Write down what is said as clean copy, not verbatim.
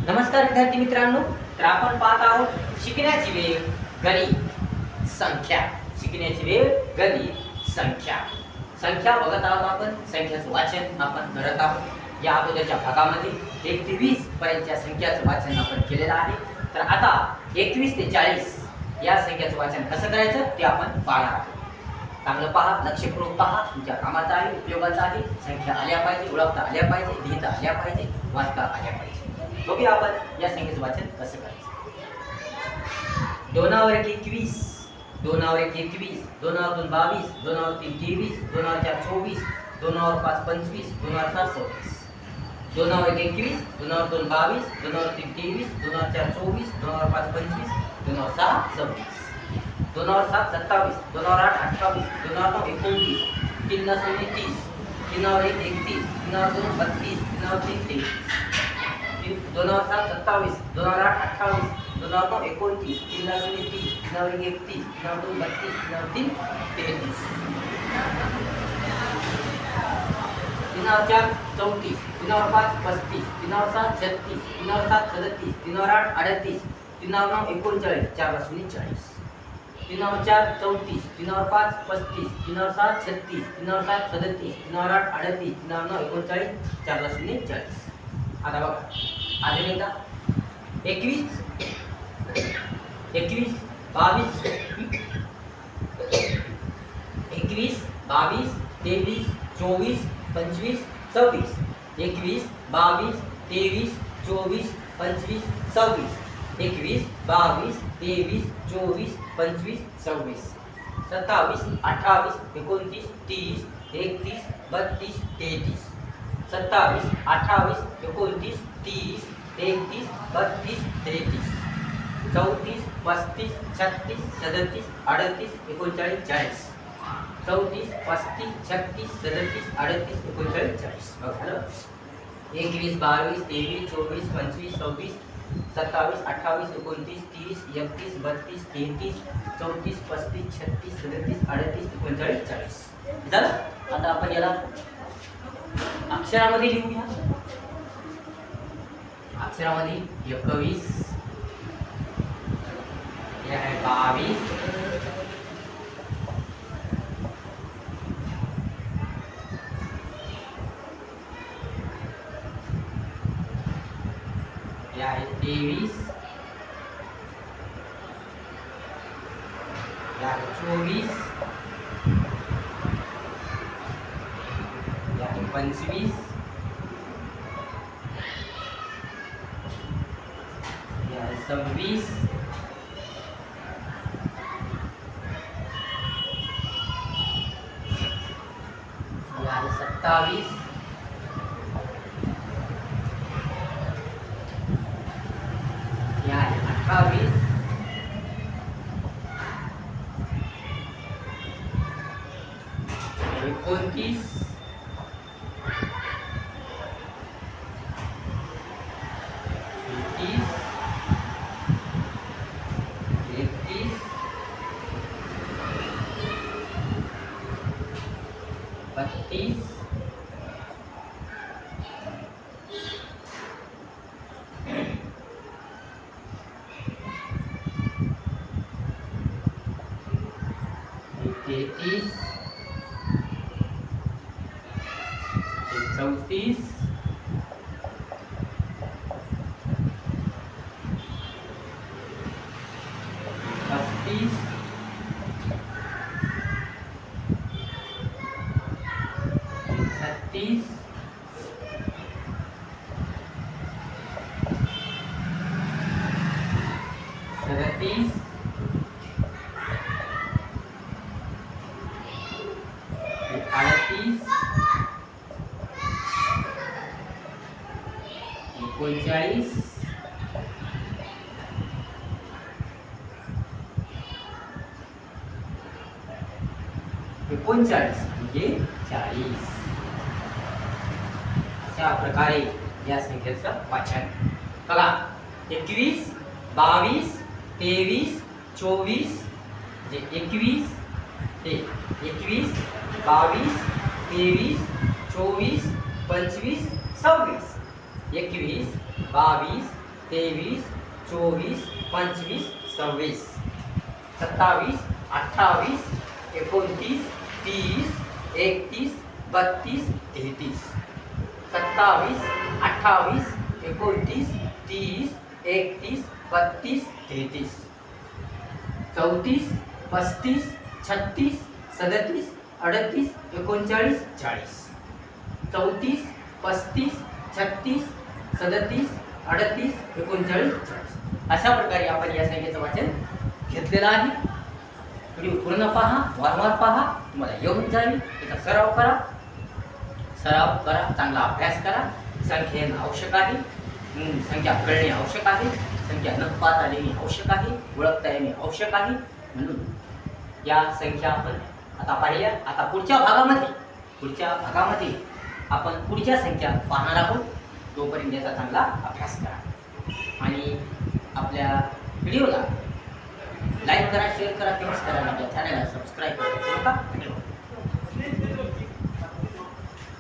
नमस्कार विद्यार्थी मित्रांनो, तर आपण पाहत आहोत शिकण्याची वेळ गणित संख्या. शिकण्याची वेळ गणित संख्या. संख्या बघत आहोत आपण. संख्याचं वाचन आपण करत आहोत. या अगोदरच्या भागामध्ये 1 ते 20 पर्यंतच्या संख्याचं वाचन आपण केलेलं आहे. तर आता 21 ते 40 या संख्याचं वाचन कसं करायचं ते आपण पाहणार आहोत. चांगलं पहा, लक्षपूर्वक पहा. तुमच्या कामाचा आहे, उपयोगाचा आहे. संख्या आल्या पाहिजे, ओळखता आल्या पाहिजे, लिहिता आल्या पाहिजे, वाचता आल्या पाहिजे. बघूया आपण या संख्येचं वाचन कसं करायचं. 2 वर 1 21, 2 वर 1 21, 2 वर 2 22, 2 वर 3 23, 2 वर 4 24, 2 वर 5 25, 2 वर 7 26. 2 वर 1 21, 2 वर 2 22, 2 वर 3 23, 2 वर 4 24, 2 वर 5 25, 2 वर 6 26, 2 वर 7 27, 2 वर 8 28, 2 वर 9 29, 3 ला 30, 3 वर 1 31, 3 वर 2 32, 3 वर 3 23, 2 वर 7 27, 2 वर 8 28, 2 वर 9 29, 3 ला 30, 3 वर 1 31, 3 वर 2 32, 3 वर 3 33, 3 वर 4 34, 3 वर 5 35, 3 वर 6 36, 3 वर 7 37, 3 वर 8 38, 3 वर 9 39, 4 वर 0 40, 3 वर 4 34, 3 वर 5 35, 3 वर 7 36, 3 वर 7 37, 3 वर 8 38, 3 वर 9 39, 4 वर 0 40. आता बघा अजून एकदा 21 21 22 21 22 23 24 25 26 21 22 23 24 25 26 21 22 23 24 25 26 27 28 29 30 31 32 33 27 28 29 30 31 32 33 34 35 36 37 38 39 40 34 35 36 37 38 39 40. बघा 21 22 23 24 25 26 27 28 29 30 31 32 33 34 35 36 37 38 39 40 झालं. आता आपण याला अक्षरामध्ये लिहूया. अक्षरामध्ये 21, हे आहे 22, हे आहे 23, हे आहे 24, हे आहे 25, हे आहे 26, हे आहे 27, हे आहे 28, हे 29, बत्तीस, 33, 34, 35, 36, 37, 38, 39, 39 म्हणजे 40. अशा प्रकारे या संख्येचं वाचन करा. 21 22 23 24 जे 21 ते 21 22 23 24 25 26 21 22 23, 24, 25, 26, 27, 28, 29, 30, 31, 32, 33, 27, 28, 29, 30, 31, 32, 33, 34, 35, 36, 37, 38, 39, 40, 34, 35, 36, 37, 38, 39, 40 अशा प्रकारे आपण या संख्येचं वाचन घेतलेलं आहे. व्हिडिओ पूर्ण पहा, वारंवार पहा, तुम्हाला येऊन जाईल. त्याचा सराव करा, चांगला अभ्यास करा. संख्या येणं आवश्यक आहे, संख्या कळणे आवश्यक आहे, संख्या न पाहता येणे आवश्यक आहे, ओळखता येणे आवश्यक आहे. म्हणून या संख्या आपण आता पाहिल्या. आता पुढच्या भागामध्ये आपण पुढच्या संख्या पाहणार आहोत. तोपर्यंत याचा चांगला अभ्यास करा आणि आपल्या व्हिडिओला लाईक करा, शेअर करा, कमेंट्स करा आणि आपल्या चॅनलला सबस्क्राईब करा.